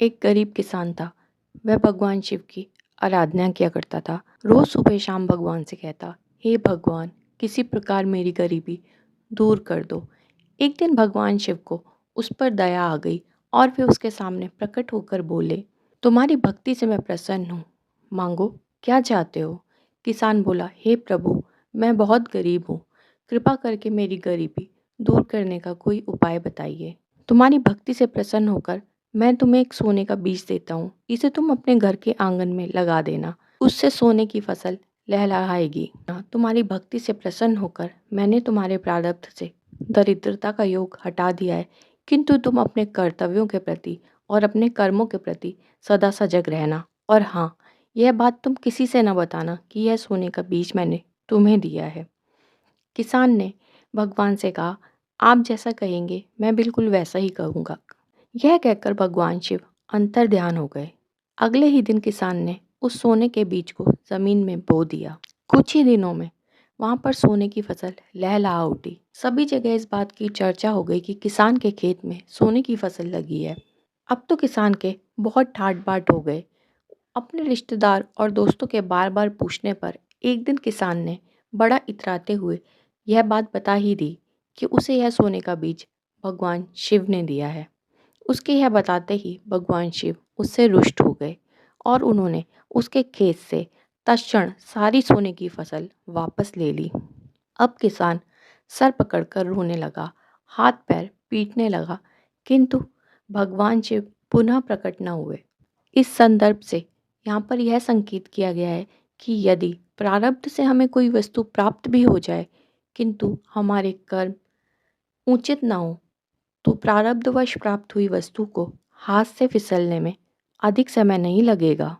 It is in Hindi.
एक गरीब किसान था। वह भगवान शिव की आराधना किया करता था। रोज सुबह शाम भगवान से कहता, हे भगवान, किसी प्रकार मेरी गरीबी दूर कर दो। एक दिन भगवान शिव को उस पर दया आ गई और वे उसके सामने प्रकट होकर बोले, तुम्हारी भक्ति से मैं प्रसन्न हूँ, मांगो क्या चाहते हो। किसान बोला, हे प्रभु, मैं बहुत गरीब हूँ, कृपा करके मेरी गरीबी दूर करने का कोई उपाय बताइए। तुम्हारी भक्ति से प्रसन्न होकर मैं तुम्हें एक सोने का बीज देता हूँ, इसे तुम अपने घर के आंगन में लगा देना, उससे सोने की फसल लहलहाएगी। तुम्हारी भक्ति से प्रसन्न होकर मैंने तुम्हारे प्रारब्ध से दरिद्रता का योग हटा दिया है, किंतु तुम अपने कर्तव्यों के प्रति और अपने कर्मों के प्रति सदा सजग रहना। और हाँ, यह बात तुम किसी से न बताना कि यह सोने का बीज मैंने तुम्हें दिया है। किसान ने भगवान से कहा, आप जैसा कहेंगे मैं बिल्कुल वैसा ही कहूँगा। यह कहकर भगवान शिव अंतर ध्यान हो गए। अगले ही दिन किसान ने उस सोने के बीज को जमीन में बो दिया। कुछ ही दिनों में वहां पर सोने की फसल लहलहा उठी। सभी जगह इस बात की चर्चा हो गई कि किसान के खेत में सोने की फसल लगी है। अब तो किसान के बहुत ठाट बाट हो गए। अपने रिश्तेदार और दोस्तों के बार बार पूछने पर एक दिन किसान ने बड़ा इतराते हुए यह बात बता ही दी कि उसे यह सोने का बीज भगवान शिव ने दिया है। उसके यह बताते ही भगवान शिव उससे रुष्ट हो गए और उन्होंने उसके खेत से तत्क्षण सारी सोने की फसल वापस ले ली। अब किसान सर पकड़कर रोने लगा, हाथ पैर पीटने लगा, किंतु भगवान शिव पुनः प्रकट न हुए। इस संदर्भ से यहाँ पर यह संकेत किया गया है कि यदि प्रारब्ध से हमें कोई वस्तु प्राप्त भी हो जाए, किंतु हमारे कर्म उचित न हो, तो प्रारब्धवश प्राप्त हुई वस्तु को हाथ से फिसलने में अधिक समय नहीं लगेगा।